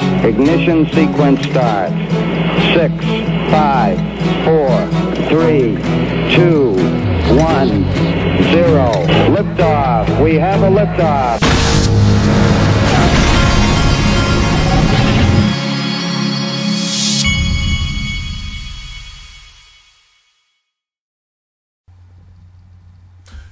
Ignition sequence start. 6, 5, 4, 3, 2, 1, 0. Liftoff. We have a liftoff.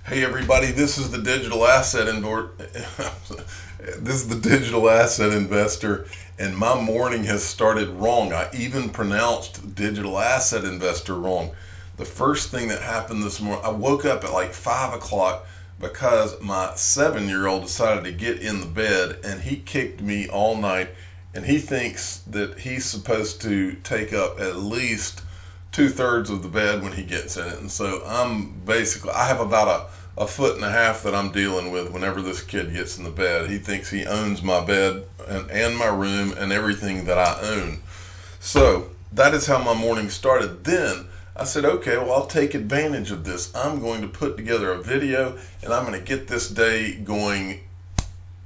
Hey everybody, this is the digital asset investor, and my morning has started wrong. I even pronounced digital asset investor wrong. The first thing that happened this morning, I woke up at like 5 o'clock because my 7-year-old decided to get in the bed, and he kicked me all night, and he thinks that he's supposed to take up at least 2/3 of the bed when he gets in it. And so I have about a foot and a half that I'm dealing with whenever this kid gets in the bed. He thinks he owns my bed and my room and everything that I own. So that is how my morning started. Then I said, okay, well, I'll take advantage of this. I'm going to put together a video, and I'm going to get this day going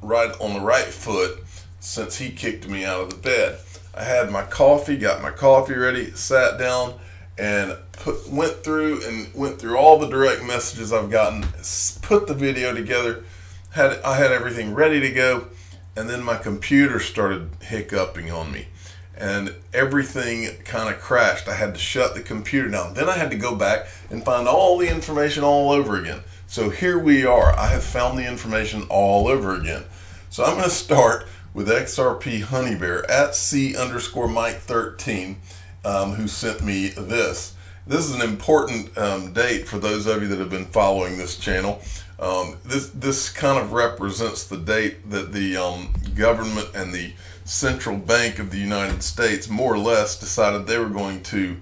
right on the right foot since he kicked me out of the bed. I had my coffee, got my coffee ready, sat down, and went through all the direct messages I've gotten, put the video together, I had everything ready to go, and then my computer started hiccuping on me, and everything kind of crashed. I had to shut the computer down. Then I had to go back and find all the information all over again. So here we are. I have found the information all over again. So I'm going to start with XRP Honey Bear at C_Mike13. Who sent me this. This is an important date for those of you that have been following this channel. This kind of represents the date that the government and the Central Bank of the United States more or less decided they were going to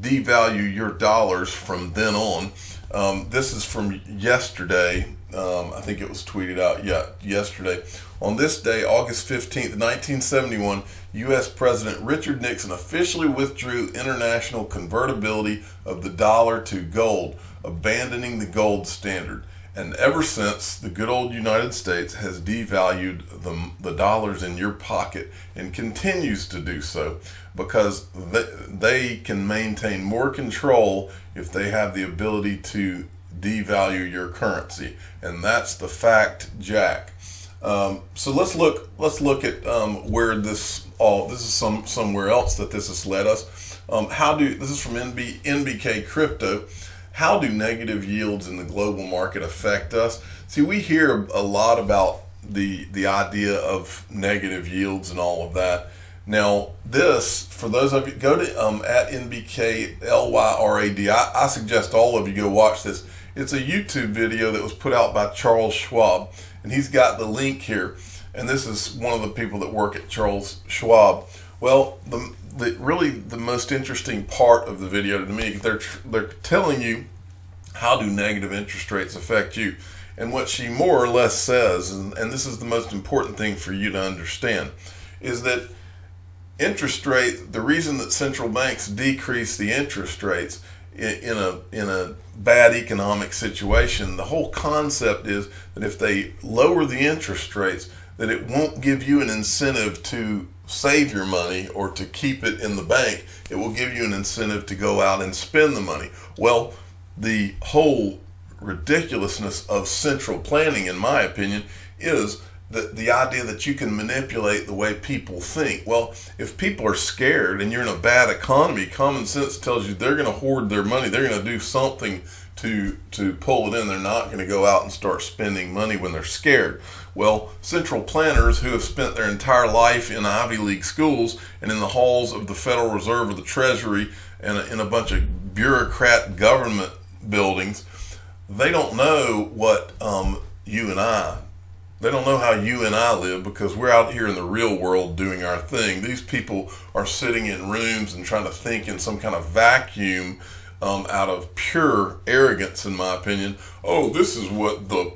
devalue your dollars from then on. This is from yesterday. I think it was tweeted out yesterday. On this day, August 15th, 1971, U.S. President Richard Nixon officially withdrew international convertibility of the dollar to gold, abandoning the gold standard. And ever since, the good old United States has devalued the dollars in your pocket and continues to do so because they can maintain more control if they have the ability to devalue your currency. And that's the fact, Jack. So let's look at where this is somewhere else that this has led us. This is from NBK Crypto. How do negative yields in the global market affect us? See, we hear a lot about the idea of negative yields and all of that. Now, this, for those of you, go to at NBKLYRAD. I suggest all of you go watch this. It's a YouTube video that was put out by Charles Schwab, and he's got the link here. And this is one of the people that work at Charles Schwab. Well, really the most interesting part of the video to me, they're telling you how do negative interest rates affect you. And what she more or less says, and this is the most important thing for you to understand, is that interest rate, the reason that central banks decrease the interest rates in a bad economic situation, the whole concept is that if they lower the interest rates, that it won't give you an incentive to save your money or to keep it in the bank. It will give you an incentive to go out and spend the money. Well, the whole ridiculousness of central planning, in my opinion, is the idea that you can manipulate the way people think. Well, if people are scared and you're in a bad economy, common sense tells you they're going to hoard their money. They're going to do something to pull it in. They're not going to go out and start spending money when they're scared. Well, central planners who have spent their entire life in Ivy League schools and in the halls of the Federal Reserve or the Treasury and in a bunch of bureaucrat government buildings, they don't know what they don't know how you and I live, because we're out here in the real world doing our thing. These people are sitting in rooms and trying to think in some kind of vacuum out of pure arrogance, in my opinion. Oh, this is what the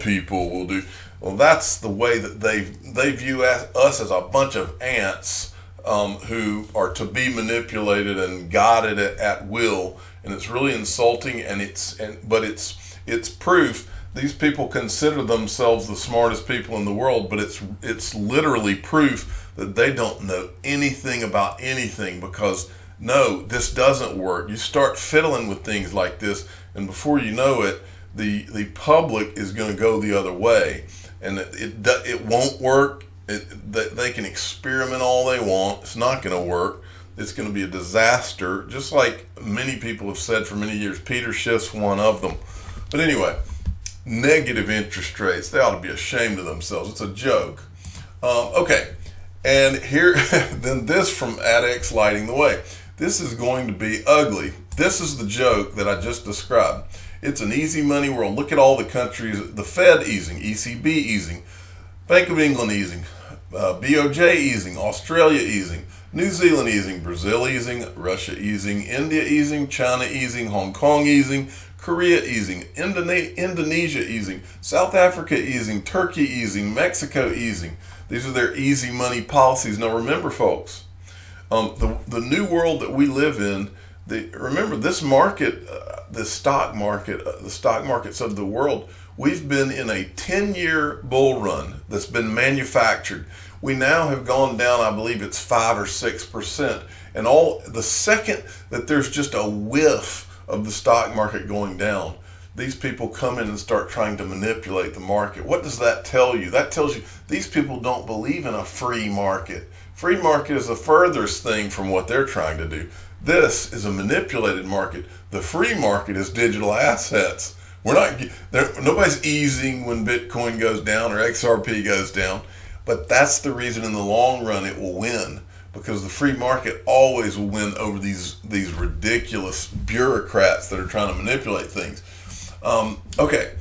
people will do. Well, that's the way that they view us as a bunch of ants who are to be manipulated and guided at will, and it's really insulting. But it's proof These people consider themselves the smartest people in the world, but it's literally proof that they don't know anything about anything, because no, this doesn't work. You start fiddling with things like this, and before you know it, the public is going to go the other way, and it won't work. They can experiment all they want. It's not going to work. It's going to be a disaster, just like many people have said for many years. Peter Schiff's one of them. But anyway, negative interest rates, they ought to be ashamed of themselves. It's a joke. Okay, and here, then this from AdX Lighting the Way. This is going to be ugly. This is the joke that I just described. It's an easy money world. Look at all the countries, the Fed easing, ECB easing, Bank of England easing, BOJ easing, Australia easing, New Zealand easing, Brazil easing, Russia easing, India easing, China easing, Hong Kong easing, Korea easing, Indonesia easing, South Africa easing, Turkey easing, Mexico easing. These are their easy money policies. Now remember, folks, the new world that we live in, remember this market, the stock markets of the world, we've been in a 10-year bull run that's been manufactured. We now have gone down, I believe it's 5 or 6%. And the second that there's just a whiff of the stock market going down, these people come in and start trying to manipulate the market. What does that tell you? That tells you these people don't believe in a free market. Free market is the furthest thing from what they're trying to do. This is a manipulated market. The free market is digital assets. Nobody's easing when Bitcoin goes down or XRP goes down, but that's the reason in the long run it will win, because the free market always will win over these ridiculous bureaucrats that are trying to manipulate things. Okay,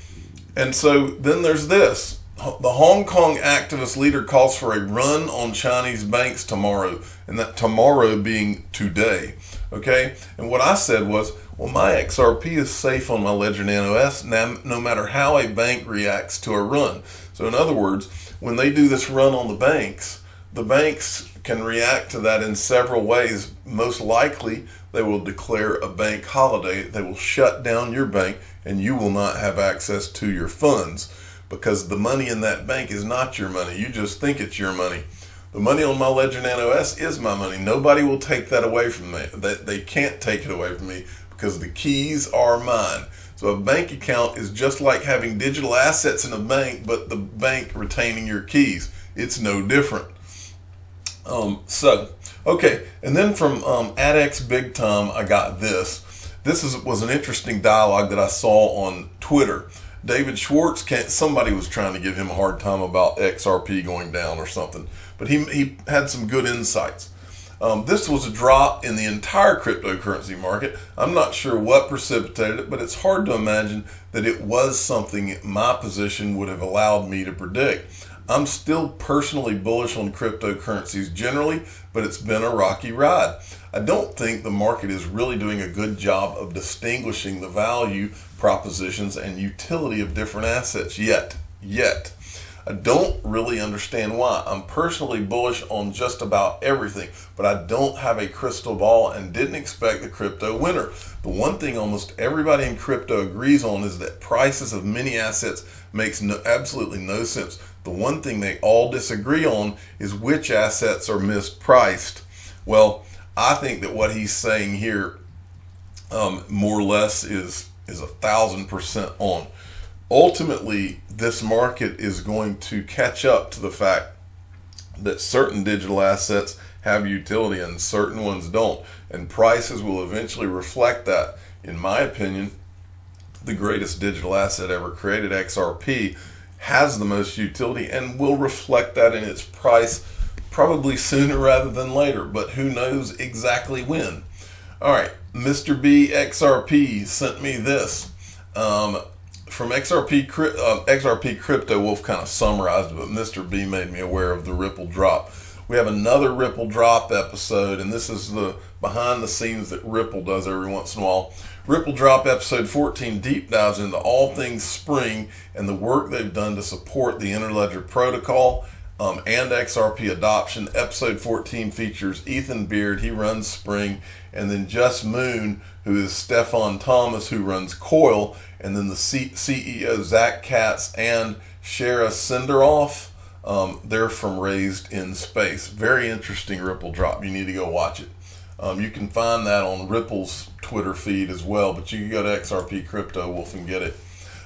and so then there's this. The Hong Kong activist leader calls for a run on Chinese banks tomorrow, and that tomorrow being today. Okay, and what I said was, well, my XRP is safe on my Ledger Nano S no matter how a bank reacts to a run. So in other words, when they do this run on the banks can react to that in several ways. Most likely, they will declare a bank holiday. They will shut down your bank, and you will not have access to your funds, because the money in that bank is not your money. You just think it's your money. The money on my Ledger Nano S is my money. Nobody will take that away from me. They can't take it away from me, because the keys are mine. So a bank account is just like having digital assets in a bank, but the bank retaining your keys. It's no different. Okay, and then from AdX Big Time, I got this. This was an interesting dialogue that I saw on Twitter. David Schwartz, somebody was trying to give him a hard time about XRP going down or something, but he had some good insights. This was a drop in the entire cryptocurrency market. I'm not sure what precipitated it, but it's hard to imagine that it was something my position would have allowed me to predict. I'm still personally bullish on cryptocurrencies generally, but it's been a rocky ride. I don't think the market is really doing a good job of distinguishing the value propositions and utility of different assets yet. I don't really understand why. I'm personally bullish on just about everything, but I don't have a crystal ball and didn't expect the crypto winter. The one thing almost everybody in crypto agrees on is that prices of many assets makes absolutely no sense. The one thing they all disagree on is which assets are mispriced. Well, I think that what he's saying here more or less is 1,000% on. Ultimately, this market is going to catch up to the fact that certain digital assets have utility and certain ones don't, and prices will eventually reflect that. In my opinion, the greatest digital asset ever created, XRP, has the most utility and will reflect that in its price probably sooner rather than later, but who knows exactly when. All right, Mr. B XRP sent me this. From XRP Crypto Wolf kind of summarized it, but Mr. B made me aware of the Ripple drop. We have another Ripple drop episode, and this is the behind the scenes that Ripple does every once in a while. Ripple drop episode 14 deep dives into all things Spring and the work they've done to support the Interledger protocol. and XRP adoption. Episode 14 features Ethan Beard, he runs Spring, and then Just Moon, who is Stefan Thomas, who runs Coil, and then the CEO Zach Katz and Shara Senderoff. They're from Raised in Space. Very interesting Ripple drop. You need to go watch it. You can find that on Ripple's Twitter feed as well, but you can go to XRP Crypto Wolf and get it.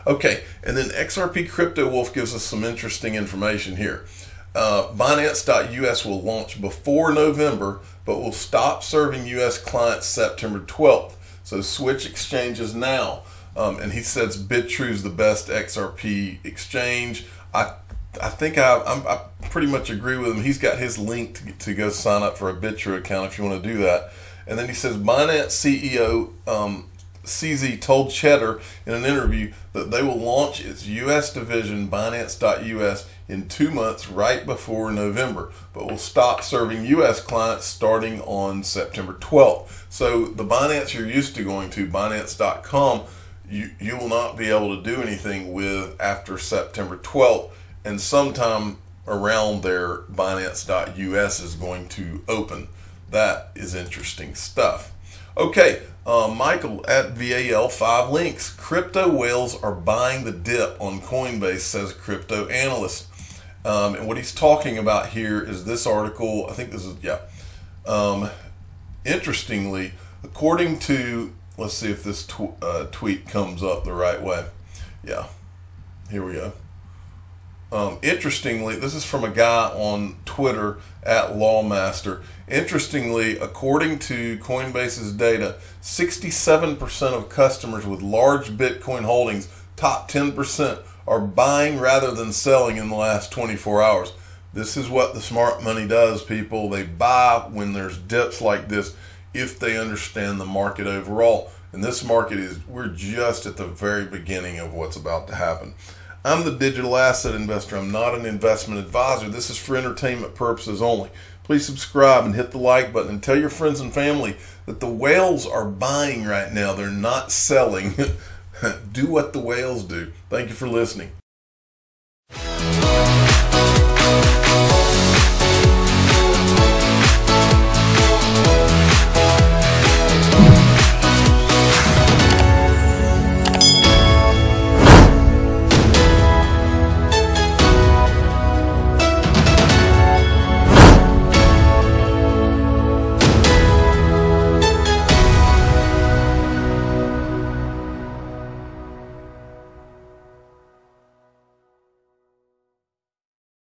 Okay, and then XRP Crypto Wolf gives us some interesting information here. Binance.us will launch before November, but will stop serving US clients September 12th. So switch exchanges now. And he says BitTrue is the best XRP exchange. I think I pretty much agree with him. He's got his link to go sign up for a BitTrue account if you want to do that. And then he says Binance CEO CZ told Cheddar in an interview that they will launch its US division, Binance.us, in 2 months right before November, but will stop serving US clients starting on September 12th. So the Binance you're used to going to, Binance.com, you will not be able to do anything with after September 12th, and sometime around there, Binance.us is going to open. That is interesting stuff. Okay, Michael at VAL5 links. Crypto whales are buying the dip on Coinbase, says crypto analyst. And what he's talking about here is this article. I think this is, yeah. Interestingly, according to, let's see if this tweet comes up the right way. Yeah, here we go. Interestingly, this is from a guy on Twitter at Lawmaster. Interestingly, according to Coinbase's data, 67% of customers with large Bitcoin holdings, top 10%, are buying rather than selling in the last 24 hours. This is what the smart money does, people. They buy when there's dips like this if they understand the market overall. And this market we're just at the very beginning of what's about to happen. I'm the digital asset investor. I'm not an investment advisor. This is for entertainment purposes only. Please subscribe and hit the like button and tell your friends and family that the whales are buying right now. They're not selling. Do what the whales do. Thank you for listening.